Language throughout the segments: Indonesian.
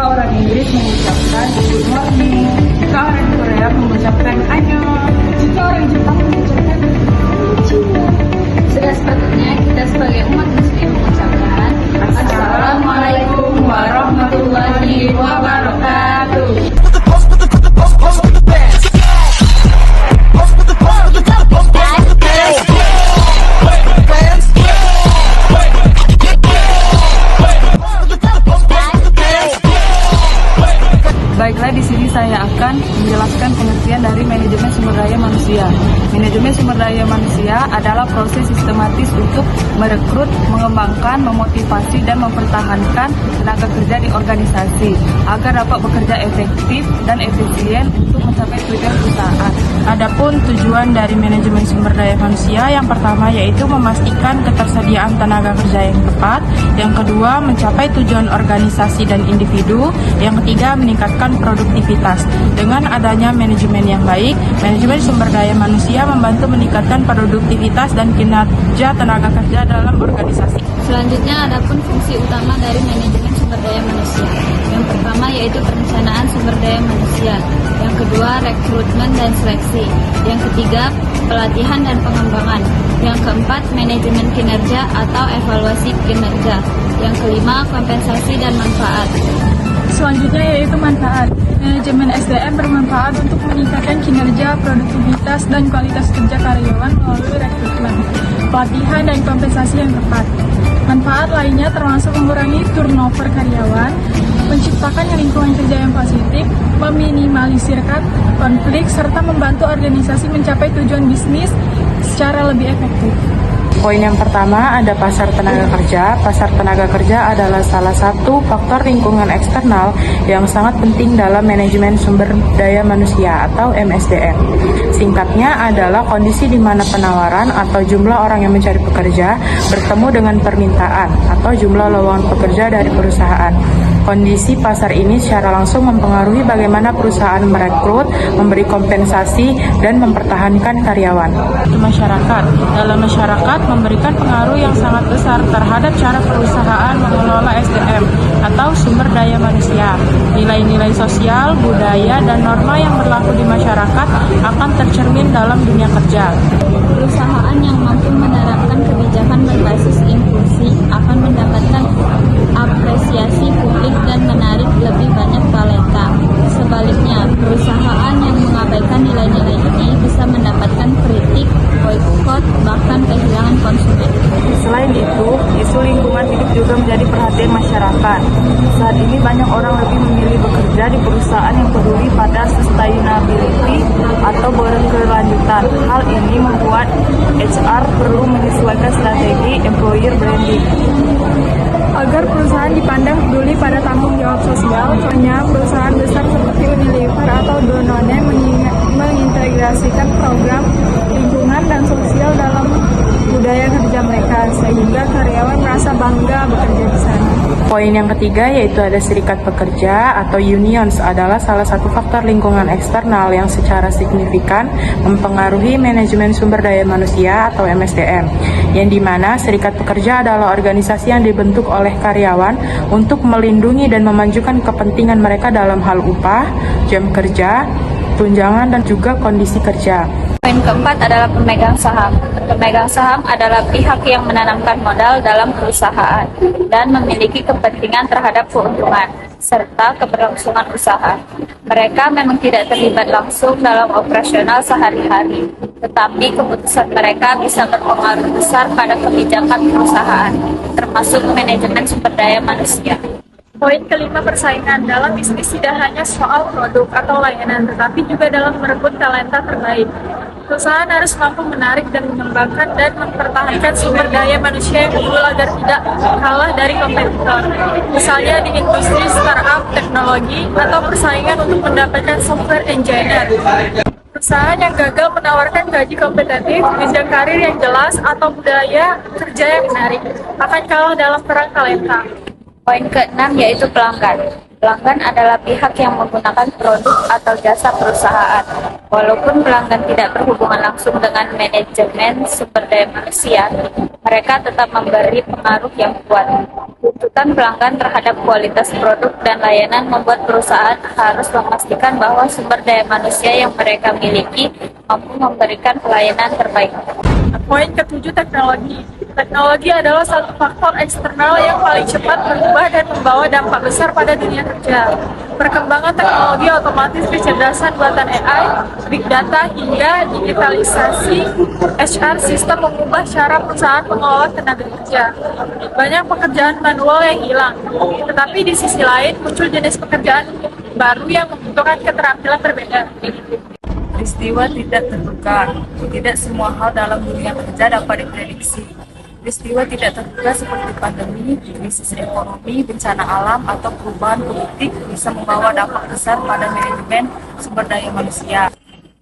orang Inggris mengucapkan good morning, jika orang Korea mengucapkan annyeong, jika orang Jepang mengucapkan konnichiwa. Sudah sepatutnya kita sebagai umat muslim mengucapkan Assalamualaikum warahmatullahi wabarakatuh. Baiklah, di sini saya akan menjelaskan pengertian dari manajemen sumber daya manusia. Manajemen sumber daya manusia adalah proses sistematis untuk merekrut, mengembangkan, memotivasi, dan mempertahankan tenaga kerja di organisasi agar dapat bekerja efektif dan efisien untuk mencapai tujuan perusahaan. Adapun tujuan dari manajemen sumber daya manusia yang pertama yaitu memastikan ketersediaan tenaga kerja yang tepat, yang kedua mencapai tujuan organisasi dan individu, yang ketiga meningkatkan produktivitas. Dengan adanya manajemen yang baik, manajemen sumber daya manusia membantu meningkatkan produktivitas dan kinerja tenaga kerja dalam organisasi. Selanjutnya adapun fungsi utama dari manajemen sumber daya manusia. Yang pertama yaitu perencanaan sumber daya manusia. Yang kedua rekrutmen dan seleksi. Yang ketiga pelatihan dan pengembangan. Yang keempat manajemen kinerja atau evaluasi kinerja. Yang kelima kompensasi dan manfaat. Selanjutnya yaitu manfaat. Manajemen SDM bermanfaat untuk meningkatkan kinerja, produktivitas, dan kualitas kerja karyawan melalui rekrutmen, pelatihan, dan kompensasi yang tepat. Manfaat lainnya termasuk mengurangi turnover karyawan, menciptakan lingkungan kerja yang positif, meminimalisir konflik, serta membantu organisasi mencapai tujuan bisnis secara lebih efektif. Poin yang pertama ada pasar tenaga kerja. Pasar tenaga kerja adalah salah satu faktor lingkungan eksternal yang sangat penting dalam manajemen sumber daya manusia atau MSDM. Singkatnya adalah kondisi di mana penawaran atau jumlah orang yang mencari pekerja bertemu dengan permintaan atau jumlah lowongan pekerja dari perusahaan. Kondisi pasar ini secara langsung mempengaruhi bagaimana perusahaan merekrut, memberi kompensasi, dan mempertahankan karyawan. Masyarakat. Dalam masyarakat memberikan pengaruh yang sangat besar terhadap cara perusahaan mengelola SDM atau sumber daya manusia. Nilai-nilai sosial, budaya, dan norma yang berlaku di masyarakat akan tercermin dalam dunia kerja. Perusahaan yang mampu menerapkan kebijakan berbasis inklusi akan mendapatkan apresiasi publik dan menarik lebih banyak talenta. Sebaliknya, perusahaan yang mengabaikan nilai-nilai ini bisa mendapatkan kritik, boikot, bahkan kehilangan konsumen. Selain itu, isu lingkungan hidup juga menjadi perhatian masyarakat. Saat ini banyak orang lebih memilih bekerja di perusahaan yang peduli pada sustainability atau berkelanjutan. Hal ini membuat HR perlu menyesuaikan strategi employer branding. Agar perusahaan dipandang peduli pada tanggung jawab sosial, contohnya perusahaan besar seperti Unilever atau Danone mengintegrasikan program lingkungan dan sosial dalam budaya kerja mereka, sehingga karyawan merasa bangga bekerja di sana. Poin yang ketiga yaitu ada serikat pekerja atau unions adalah salah satu faktor lingkungan eksternal yang secara signifikan mempengaruhi manajemen sumber daya manusia atau MSDM, yang dimana serikat pekerja adalah organisasi yang dibentuk oleh karyawan untuk melindungi dan memajukan kepentingan mereka dalam hal upah, jam kerja, tunjangan, dan juga kondisi kerja. Poin keempat adalah pemegang saham. Pemegang saham adalah pihak yang menanamkan modal dalam perusahaan dan memiliki kepentingan terhadap keuntungan serta keberlangsungan usaha. Mereka memang tidak terlibat langsung dalam operasional sehari-hari, tetapi keputusan mereka bisa berpengaruh besar pada kebijakan perusahaan, termasuk manajemen sumber daya manusia. Poin kelima, persaingan. Dalam bisnis tidak hanya soal produk atau layanan, tetapi juga dalam merebut talenta terbaik. Perusahaan harus mampu menarik dan mengembangkan dan mempertahankan sumber daya manusia yang unggul agar tidak kalah dari kompetitor. Misalnya di industri startup teknologi atau persaingan untuk mendapatkan software engineer. Perusahaan yang gagal menawarkan gaji kompetitif, jenjang karir yang jelas, atau budaya kerja yang menarik akan kalah dalam perang talenta. Poin keenam yaitu pelanggan. Pelanggan adalah pihak yang menggunakan produk atau jasa perusahaan. Walaupun pelanggan tidak berhubungan langsung dengan manajemen sumber daya manusia, mereka tetap memberi pengaruh yang kuat. Tuntutan pelanggan terhadap kualitas produk dan layanan membuat perusahaan harus memastikan bahwa sumber daya manusia yang mereka miliki mampu memberikan pelayanan terbaik. Poin ketujuh, teknologi. Teknologi adalah satu faktor eksternal yang paling cepat berubah dan membawa dampak besar pada dunia kerja. Perkembangan teknologi otomatis, kecerdasan buatan AI, big data, hingga digitalisasi HR sistem mengubah cara perusahaan mengelola tenaga kerja. Banyak pekerjaan manual yang hilang, tetapi di sisi lain muncul jenis pekerjaan baru yang membutuhkan keterampilan berbeda. Peristiwa tidak terduga. Tidak semua hal dalam dunia kerja dapat diprediksi. Peristiwa tidak terduga seperti pandemi, krisis ekonomi, bencana alam, atau perubahan politik bisa membawa dampak besar pada manajemen sumber daya manusia.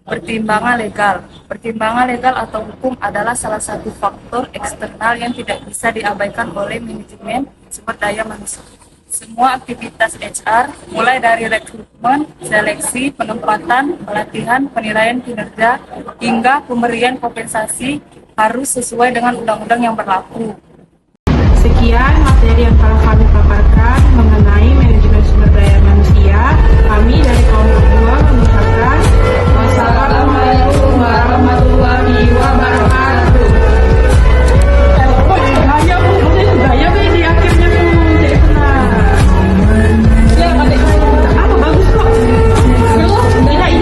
Pertimbangan legal. Pertimbangan legal atau hukum adalah salah satu faktor eksternal yang tidak bisa diabaikan oleh manajemen sumber daya manusia. Semua aktivitas HR, mulai dari rekrutmen, seleksi, penempatan, pelatihan, penilaian kinerja, hingga pemberian kompensasi harus sesuai dengan undang-undang yang berlaku. Sekian materi yang telah kami